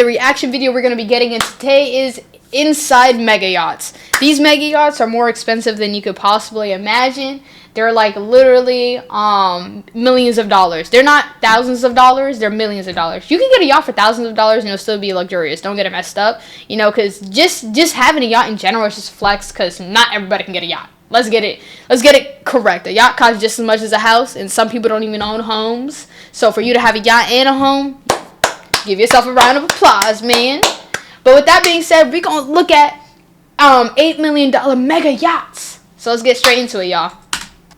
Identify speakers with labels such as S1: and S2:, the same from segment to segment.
S1: reaction video we're going to be getting into today is inside mega yachts. These mega yachts are more expensive than you could possibly imagine. They're like literally millions of dollars. They're not thousands of dollars, they're millions of dollars. You can get a yacht for thousands of dollars and it'll still be luxurious. Don't get it messed up, you know, because just having a yacht in general is just flex, because not everybody can get a yacht. Let's get it correct. A yacht costs just as much as a house, and some people don't even own homes. So for you to have a yacht and a home, give yourself a round of applause, man. But with that being said, we're going to look at $8 million mega yachts. So let's get straight into it, y'all.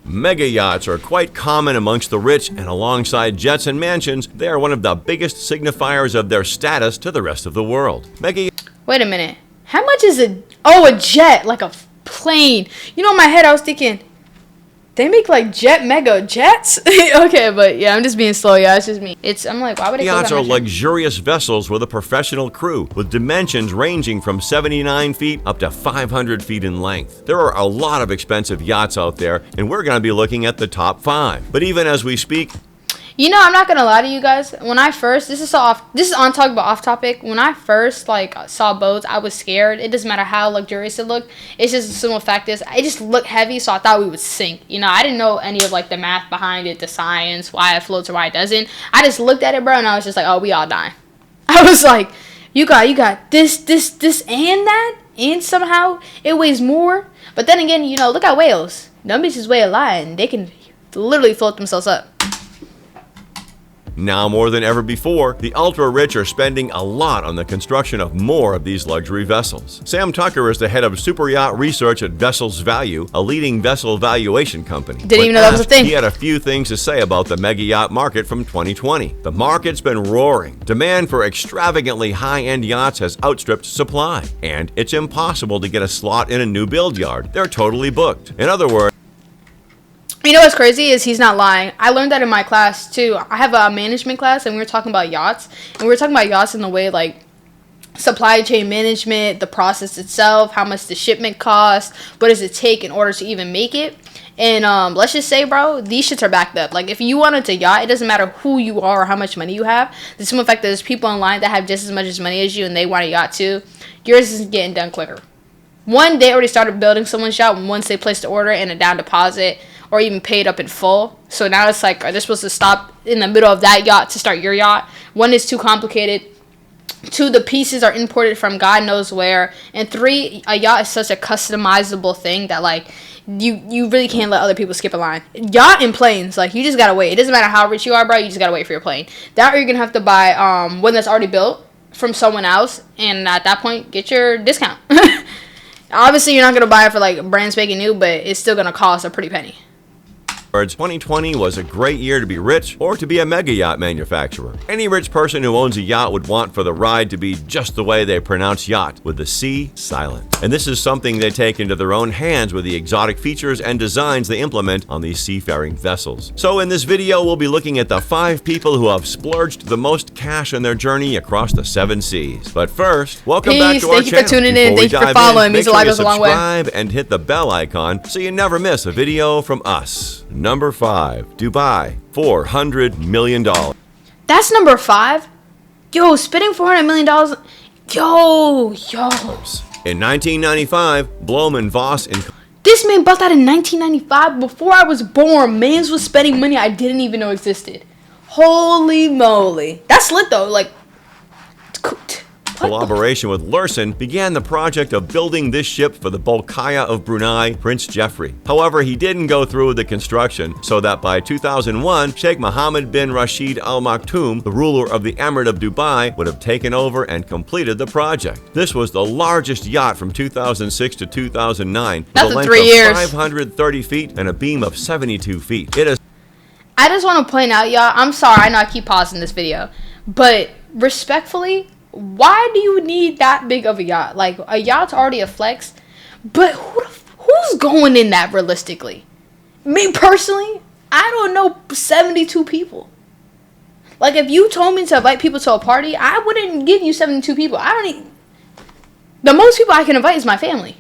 S2: Mega yachts are quite common amongst the rich, and alongside jets and mansions, they are one of the biggest signifiers of their status to the rest of the world.
S1: Wait a minute. How much is a jet, like a plane? You know, in my head I was thinking, they make like mega jets. Okay, but yeah, I'm just being slow, yeah. It's just me. I'm like, why would it go
S2: Yachts
S1: that
S2: are
S1: much?
S2: luxurious vessels with a professional crew, with dimensions ranging from 79 feet up to 500 feet in length. There are a lot of expensive yachts out there, and we're going to be looking at the top 5. But even as we speak,
S1: you know, I'm not gonna lie to you guys. When I first, this is on talk about off topic. When I first saw boats, I was scared. It doesn't matter how luxurious it looked. It's just the simple fact is, it just looked heavy, so I thought we would sink. You know, I didn't know any of the math behind it, the science, why it floats or why it doesn't. I just looked at it, bro, and I was just like, oh, we all dying. I was like, you got this, and that, and somehow it weighs more. But then again, you know, look at whales. Them bitches weigh a lot, and they can literally float themselves up.
S2: now more than ever before, the ultra-rich are spending a lot on the construction of more of these luxury vessels. Sam Tucker is the head of super yacht research at Vessels Value, a leading vessel valuation company.
S1: Didn't even know that was a thing.
S2: He had a few things to say about the mega yacht market from 2020. The market's been roaring. Demand for extravagantly high-end yachts has outstripped supply, and it's impossible to get a slot in a new build yard. They're totally booked. In other words,
S1: you know what's crazy is he's not lying. I learned that in my class too. I have a management class and we were talking about yachts. And we were talking about yachts in the way supply chain management, the process itself, how much the shipment costs, what does it take in order to even make it. And let's just say, bro, these shits are backed up. If you wanted to yacht, it doesn't matter who you are or how much money you have. The simple fact that there's people online that have just as much money as you and they want a yacht too. Yours is getting done quicker. One, they already started building someone's yacht once they placed the order and a down deposit, or even paid up in full. So now it's like, are they supposed to stop in the middle of that yacht to start your yacht? One, is too complicated. Two, the pieces are imported from God knows where. And three, a yacht is such a customizable thing that you really can't let other people skip a line. Yacht and planes, you just gotta wait. It doesn't matter how rich you are, bro, you just gotta wait for your plane. That, or you're gonna have to buy one that's already built from someone else, and at that point, get your discount. Obviously, you're not gonna buy it for brand spanking new, but it's still gonna cost a pretty penny.
S2: 2020 was a great year to be rich or to be a mega yacht manufacturer. Any rich person who owns a yacht would want for the ride to be just the way they pronounce yacht, with the C silent. And this is something they take into their own hands with the exotic features and designs they implement on these seafaring vessels. So in this video, we'll be looking at the 5 people who have splurged the most cash on their journey across the 7 seas. But first, welcome back to our channel.
S1: Thank you for tuning in. Thank you for following. Means a lot, goes a long way.
S2: Subscribe and hit the bell icon so you never miss a video from us. Number 5, Dubai, $400 million.
S1: That's number 5? Yo, spending $400 million. Yo.
S2: In 1995, Blom and Voss
S1: This man bought that in 1995 before I was born. Mans was spending money I didn't even know existed. Holy moly. That's lit though.
S2: collaboration with Lursen began the project of building this ship for the Bolkiah of Brunei, Prince Jeffrey. However, he didn't go through with the construction, so that by 2001, Sheikh Mohammed bin Rashid Al Maktoum, the ruler of the Emirate of Dubai, would have taken over and completed the project. This was the largest yacht from 2006 to 2009, with a length of 530 feet and a beam of 72 feet.
S1: I just want to point out, y'all, I'm sorry, I know I keep pausing this video, but respectfully, why do you need that big of a yacht? A yacht's already a flex, but who's going in that realistically? Me personally, I don't know 72 people. If you told me to invite people to a party, I wouldn't give you 72 people. The most people I can invite is my family.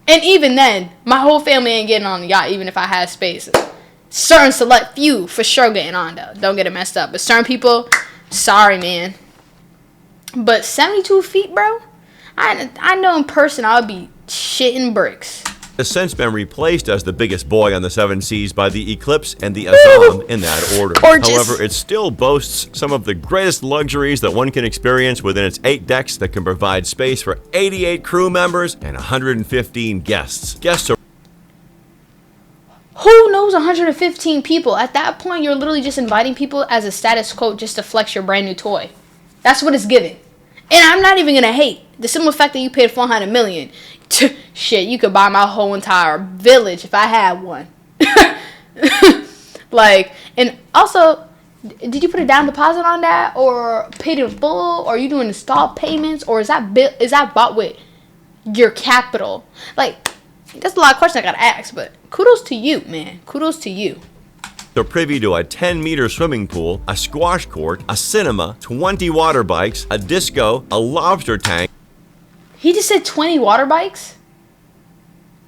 S1: And even then, my whole family ain't getting on the yacht, even if I had space. Certain select few for sure getting on though. Don't get it messed up. But certain people, sorry, man. But 72 feet, bro? I know in person I would be shitting bricks.
S2: Has since been replaced as the biggest boy on the seven seas by the Eclipse and the Azam in that order.
S1: Gorgeous.
S2: However, it still boasts some of the greatest luxuries that one can experience within its 8 decks that can provide space for 88 crew members and 115 guests. Guests are
S1: Who knows 115 people? At that point, you're literally just inviting people as a status quo just to flex your brand new toy. That's what it's giving. And I'm not even going to hate the simple fact that you paid $400 million. Shit, you could buy my whole entire village if I had one. Like, and also, did you put a down deposit on that, or paid in full, or are you doing installment payments, or is that bought with your capital? Like, that's a lot of questions I gotta ask, but kudos to you, man. Kudos to you.
S2: They're privy to a 10-meter swimming pool, a squash court, a cinema, 20 water bikes, a disco, a lobster tank.
S1: He just said 20 water bikes?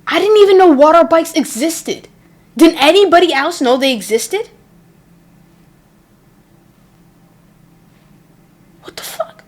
S1: I didn't even know water bikes existed. Did anybody else know they existed? What the fuck?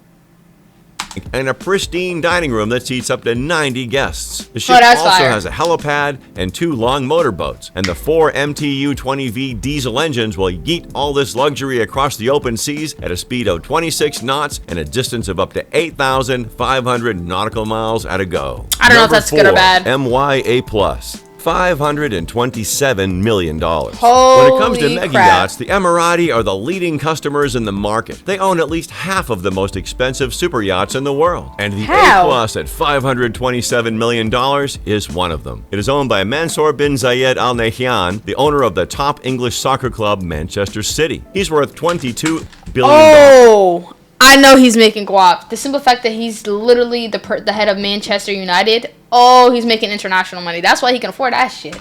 S2: And a pristine dining room that seats up to 90 guests. The ship
S1: that's
S2: also
S1: fire.
S2: has a helipad and 2 long motorboats. And the 4 MTU-20V diesel engines will yeet all this luxury across the open seas at a speed of 26 knots and a distance of up to 8,500 nautical miles at a go.
S1: I don't know if that's good or bad.
S2: MYA Plus. $527 million. When it comes to
S1: Holy
S2: mega
S1: crap.
S2: yachts, the Emirati are the leading customers in the market. They own at least half of the most expensive super yachts in the world. And the
S1: How?
S2: A-Plus at $527 million is one of them. It is owned by Mansour bin Zayed Al Nahyan, the owner of the top English soccer club, Manchester City. He's worth $22 billion.
S1: Oh, I know he's making guap. The simple fact that he's literally the head of Manchester United. Oh, he's making international money. That's why he can afford that shit.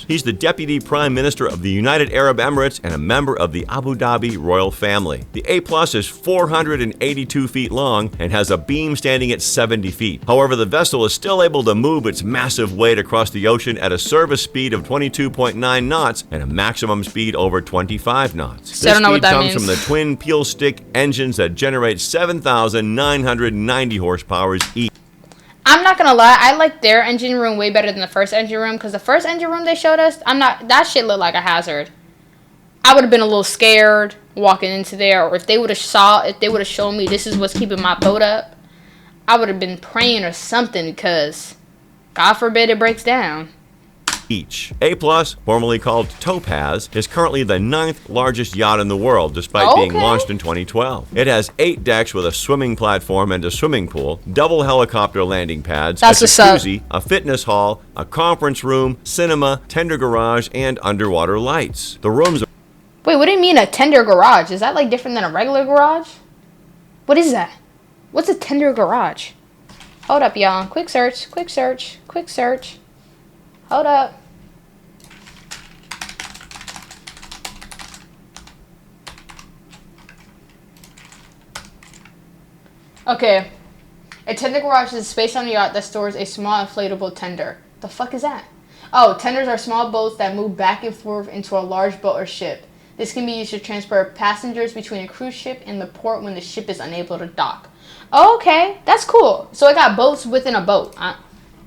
S2: He's the Deputy Prime Minister of the United Arab Emirates and a member of the Abu Dhabi royal family. The A-Plus is 482 feet long and has a beam standing at 70 feet. However, the vessel is still able to move its massive weight across the ocean at a service speed of 22.9 knots and a maximum speed over 25 knots.
S1: So I don't know what that
S2: comes
S1: means.
S2: from the twin peel stick engines that generate 7,990 horsepower each.
S1: I'm not gonna lie, I like their engine room way better than the first engine room, because the first engine room they showed us, that shit looked like a hazard. I would have been a little scared walking into there, or if they would have shown me this is what's keeping my boat up, I would have been praying or something, because God forbid it breaks down.
S2: Each. A-Plus, formerly called Topaz, is currently the 9th largest yacht in the world, despite being
S1: Okay.
S2: launched in 2012. It has 8 decks with a swimming platform and a swimming pool, double helicopter landing pads,
S1: That's
S2: a
S1: what's up.
S2: jacuzzi, a fitness hall, a conference room, cinema, tender garage, and underwater lights. The rooms are
S1: Wait, what do you mean a tender garage? Is that like different than a regular garage? What is that? What's a tender garage? Hold up, y'all. Quick search, quick search, quick search. Hold up. Okay. A tender garage is a space on a yacht that stores a small inflatable tender. The fuck is that? Oh, tenders are small boats that move back and forth into a large boat or ship. This can be used to transport passengers between a cruise ship and the port when the ship is unable to dock. Okay, that's cool. So I got boats within a boat. I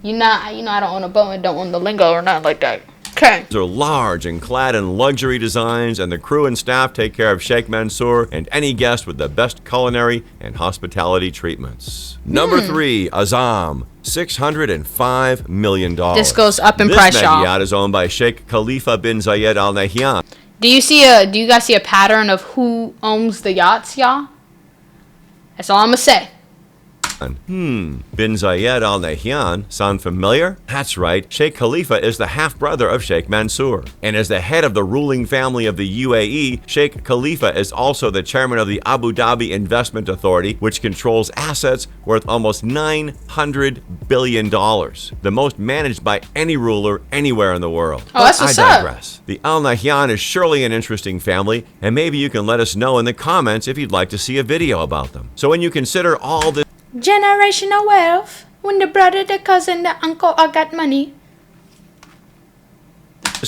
S1: don't own a boat and don't own the lingo or nothing like that. Okay.
S2: are large and clad in luxury designs, and the crew and staff take care of Sheikh Mansour and any guest with the best culinary and hospitality treatments. Number 3, Azam. $605 million.
S1: This goes up in
S2: this
S1: price,
S2: mega
S1: y'all.
S2: yacht is owned by Sheikh Khalifa bin Zayed Al Nahyan.
S1: Do you guys see a pattern of who owns the yachts, y'all? That's all I'm gonna say.
S2: Bin Zayed Al Nahyan sound familiar? That's right, Sheikh Khalifa is the half-brother of Sheikh Mansour. And as the head of the ruling family of the UAE, Sheikh Khalifa is also the chairman of the Abu Dhabi Investment Authority, which controls assets worth almost $900 billion, the most managed by any ruler anywhere in the world.
S1: Oh, that's what's up.
S2: I digress. The Al Nahyan is surely an interesting family, and maybe you can let us know in the comments if you'd like to see a video about them. So when you consider all this
S1: Generational wealth. When the brother, the cousin, the uncle all got money.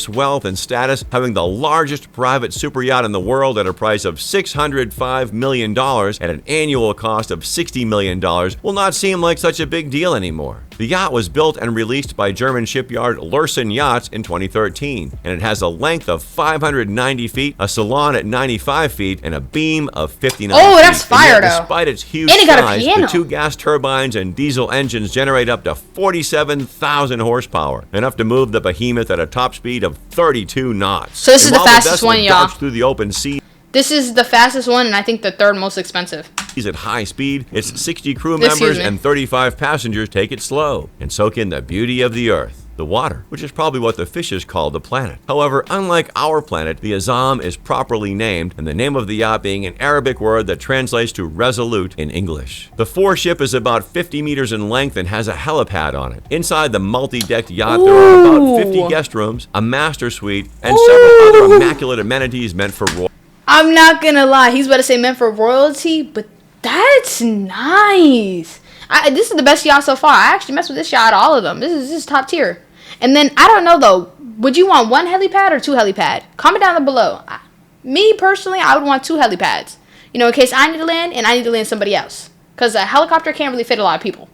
S2: wealth and status, having the largest private super yacht in the world at a price of $605 million at an annual cost of $60 million will not seem like such a big deal anymore. The yacht was built and released by German shipyard Lürssen Yachts in 2013, and it has a length of 590 feet, a salon at 95 feet, and a beam of 59 feet.
S1: Oh, that's fire, though.
S2: Despite its huge
S1: And it got a
S2: size,
S1: piano.
S2: the two gas turbines and diesel engines generate up to 47,000 horsepower, enough to move the behemoth at a top speed of 32 knots.
S1: So this is
S2: And
S1: the
S2: while
S1: fastest
S2: vessel
S1: one, y'all.
S2: dodged through the open sea
S1: This is the fastest one, and I think the third most expensive.
S2: at high speed, its 60 crew
S1: Excuse
S2: members
S1: me.
S2: and 35 passengers take it slow and soak in the beauty of the earth, the water, which is probably what the fishes call the planet. However, unlike our planet, the Azam is properly named, and the name of the yacht being an Arabic word that translates to resolute in English. The foreship is about 50 meters in length and has a helipad on it. Inside the multi-decked yacht, there are about 50 guest rooms, a master suite, and several other immaculate amenities meant for royal.
S1: I'm not gonna lie, he's about to say meant for royalty, but that's nice. This is the best yacht so far. I actually messed with this yacht out of all of them. This is top tier. And then, I don't know though, would you want one helipad or two helipad? Comment down below. Me personally, I would want two helipads. You know, in case I need to land and I need to land somebody else. Because a helicopter can't really fit a lot of people.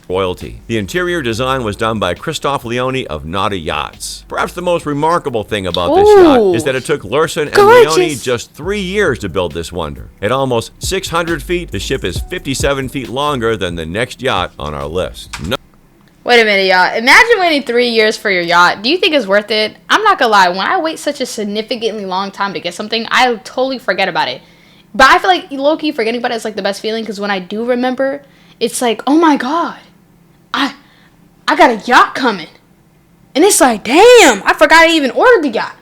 S2: Royalty. The interior design was done by Christoph Leone of Naughty Yachts. Perhaps the most remarkable thing about this yacht is that it took Lürssen and
S1: Gorgeous.
S2: Leone just 3 years to build this wonder. At almost 600 feet, the ship is 57 feet longer than the next yacht on our list.
S1: Wait a minute, y'all. Imagine waiting 3 years for your yacht. Do you think it's worth it? I'm not gonna lie. When I wait such a significantly long time to get something, I totally forget about it. But I feel like low-key forgetting about it is like the best feeling, because when I do remember, it's like, oh my god, I got a yacht coming. And it's like, damn, I forgot I even ordered the yacht.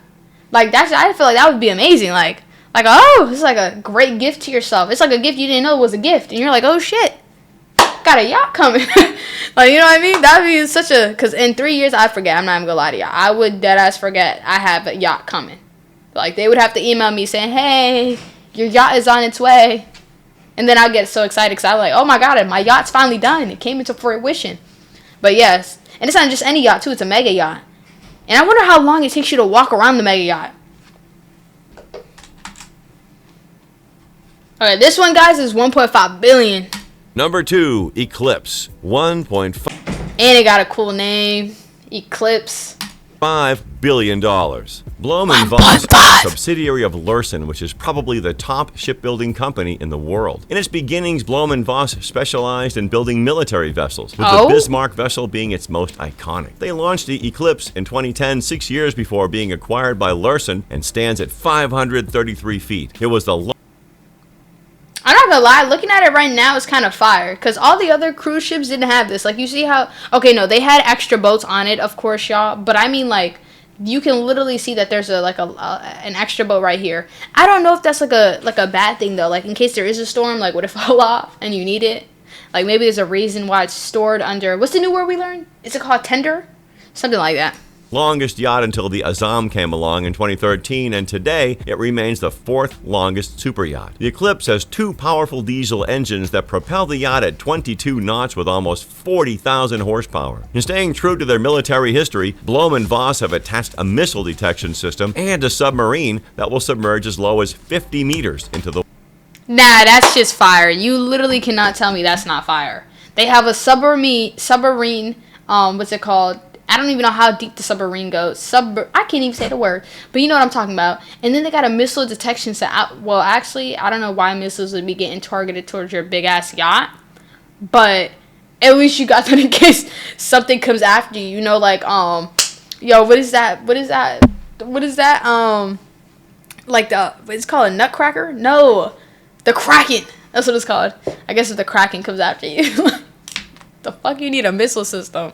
S1: Like, I feel like that would be amazing. Like, oh, it's like a great gift to yourself. It's like a gift you didn't know was a gift. And you're like, oh shit, got a yacht coming. Like, you know what I mean? That would be such a, because in 3 years, I forget. I'm not even gonna lie to y'all. I would deadass forget I have a yacht coming. Like, they would have to email me saying, hey, your yacht is on its way. And then I'll get so excited because I'm like, oh my god, my yacht's finally done. It came into fruition. But yes, and it's not just any yacht too, it's a mega yacht. And I wonder how long it takes you to walk around the mega yacht. Alright, this one, guys, is 1.5 billion.
S2: Number 2, Eclipse. 1.5
S1: And it got a cool name. Eclipse.
S2: billion. Blohm & Voss is a subsidiary of Lürssen, which is probably the top shipbuilding company in the world. In its beginnings, Blohm & Voss specialized in building military vessels, with the Bismarck vessel being its most iconic. They launched the Eclipse in 2010, 6 years before being acquired by Lürssen, and stands at 533 feet. It was the
S1: I'm not gonna lie, looking at it right now is kind of fire, because all the other cruise ships didn't have this. Like, you see how, okay, no, they had extra boats on it, of course, y'all, but I mean, like, you can literally see that there's an extra boat right here. I don't know if that's like a bad thing though, like in case there is a storm, like what if it fell off and you need it, like maybe there's a reason why it's stored under, what's the new word we learned? Is it called tender? Something like that.
S2: longest yacht until the Azam came along in 2013, and today it remains the 4th longest super yacht. The Eclipse has 2 powerful diesel engines that propel the yacht at 22 knots with almost 40,000 horsepower. And staying true to their military history, Blohm & Voss have attached a missile detection system and a submarine that will submerge as low as 50 meters into the
S1: Nah, that's just fire. You literally cannot tell me that's not fire. They have a submarine, what's it called? I don't even know how deep the submarine goes. I can't even say the word, but you know what I'm talking about. And then they got a missile detection set. Well, actually, I don't know why missiles would be getting targeted towards your big ass yacht, but at least you got that in case something comes after you. You know, like yo, what is that? Like it's called a nutcracker? No, the Kraken. That's what it's called. I guess if the Kraken comes after you, the fuck you need a missile system.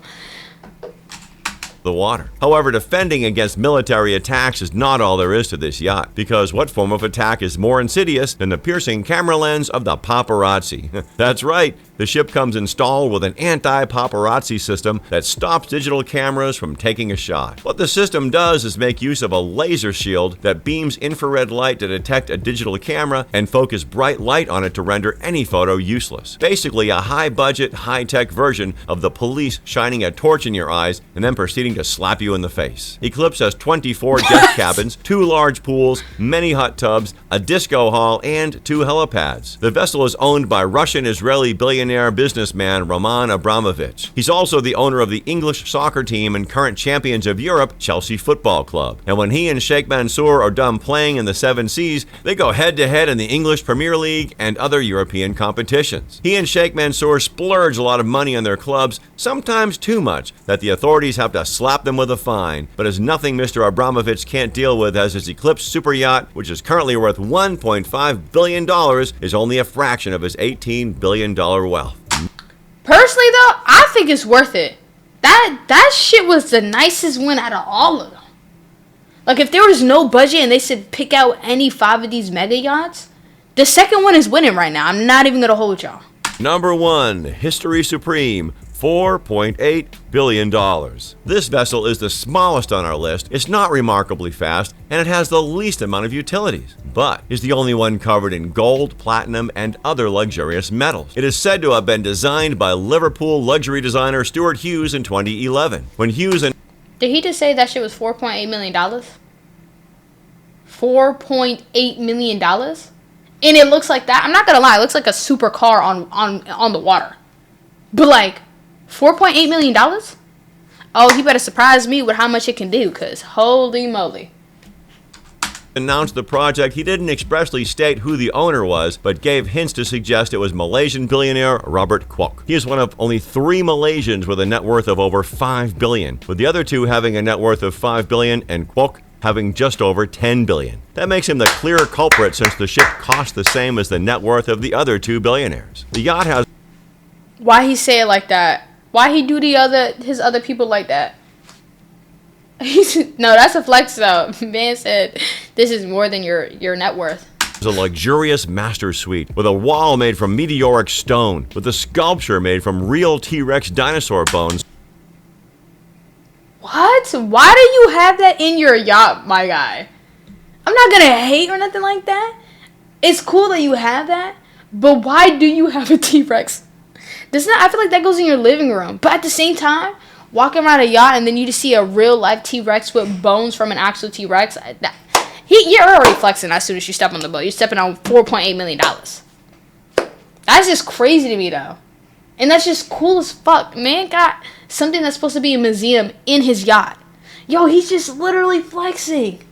S2: The water. However, defending against military attacks is not all there is to this yacht, because what form of attack is more insidious than the piercing camera lens of the paparazzi? That's right, The ship comes installed with an anti-paparazzi system that stops digital cameras from taking a shot. What the system does is make use of a laser shield that beams infrared light to detect a digital camera and focus bright light on it to render any photo useless. Basically a high-budget, high-tech version of the police shining a torch in your eyes and then proceeding to slap you in the face. Eclipse has 24 guest cabins, 2 large pools, many hot tubs, a disco hall, and 2 helipads. The vessel is owned by Russian-Israeli billionaire businessman Roman Abramovich. He's also the owner of the English soccer team and current champions of Europe, Chelsea Football Club. And when he and Sheikh Mansour are done playing in the Seven Seas, they go head-to-head in the English Premier League and other European competitions. He and Sheikh Mansour splurge a lot of money on their clubs, sometimes too much, that the authorities have to slap them with a fine. But as nothing Mr. Abramovich can't deal with as his Eclipse super yacht, which is currently worth $1.5 billion, is only a fraction of his $18 billion wealth.
S1: Personally, though, I think it's worth it. That shit was the nicest one out of all of them. Like, if there was no budget and they said pick out any 5 of these mega yachts, the second one is winning right now. I'm not even going to hold y'all.
S2: Number 1. History Supreme. $4.8 billion. This vessel is the smallest on our list, it's not remarkably fast, and it has the least amount of utilities, but is the only one covered in gold, platinum, and other luxurious metals. It is said to have been designed by Liverpool luxury designer Stuart Hughes in 2011. When Hughes and
S1: Did he just say that shit was $4.8 million? $4.8 million? And it looks like that. I'm not gonna lie, it looks like a supercar on the water. But like, $4.8 million? Oh, he better surprise me with how much it can do, because holy moly.
S2: announced the project, he didn't expressly state who the owner was, but gave hints to suggest it was Malaysian billionaire Robert Kwok. He is one of only 3 Malaysians with a net worth of over $5 billion, with the other 2 having a net worth of $5 billion and Kwok having just over $10 billion. That makes him the clear culprit since the ship cost the same as the net worth of the other 2 billionaires. The yacht has...
S1: Why he say it like that? Why he do his other people like that? No, that's a flex though. Man said this is more than your net worth.
S2: A luxurious master suite with a wall made from meteoric stone, with a sculpture made from real T-Rex dinosaur bones.
S1: What? Why do you have that in your yacht, my guy? I'm not gonna hate or nothing like that. It's cool that you have that, but why do you have a T-Rex? I feel like that goes in your living room. But at the same time, walking around a yacht and then you just see a real life T-Rex with bones from an actual T-Rex, you're already flexing as soon as you step on the boat. You're stepping on $4.8 million. That's just crazy to me though. And that's just cool as fuck. Man got something that's supposed to be a museum in his yacht. Yo, he's just literally flexing.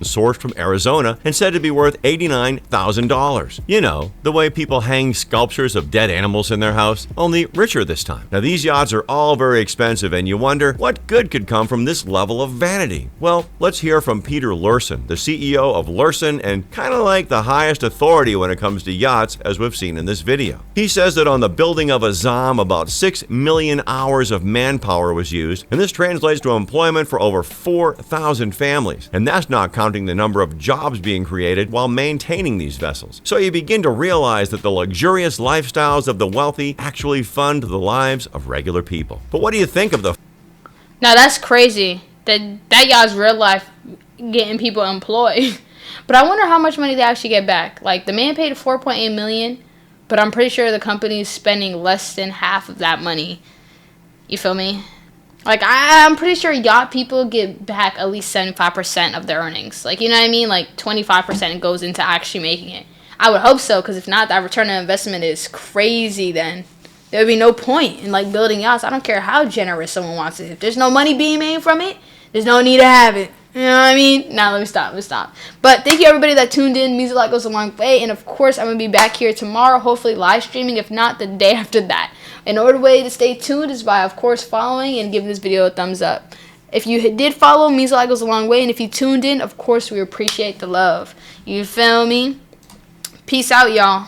S2: Sourced from Arizona and said to be worth $89,000. You know, the way people hang sculptures of dead animals in their house, only richer this time. Now these yachts are all very expensive and you wonder what good could come from this level of vanity. Well, let's hear from Peter Lurson, the CEO of Lurson and kind of like the highest authority when it comes to yachts as we've seen in this video. He says that on the building of a ZOM about 6 million hours of manpower was used, and this translates to employment for over 4,000 families, and that's not counting the number of jobs being created while maintaining these vessels. So you begin to realize that the luxurious lifestyles of the wealthy actually fund the lives of regular people. But what do you think of the...
S1: Now that's crazy. That yacht's real life getting people employed. But I wonder how much money they actually get back. Like, the man paid $4.8 million, but I'm pretty sure the company's spending less than half of that money. You feel me? Like, I'm pretty sure yacht people get back at least 75% of their earnings. Like, you know what I mean? Like, 25% goes into actually making it. I would hope so, because if not, that return on investment is crazy then. There would be no point in, like, building yachts. I don't care how generous someone wants it. If there's no money being made from it, there's no need to have it. You know what I mean? Now, let me stop. But thank you, everybody that tuned in. Means a lot, goes a long way. And, of course, I'm going to be back here tomorrow, hopefully live streaming. If not, the day after that. Another way to stay tuned is by, of course, following and giving this video a thumbs up. If you did follow, means a lot, goes a long way. And if you tuned in, of course, we appreciate the love. You feel me? Peace out, y'all.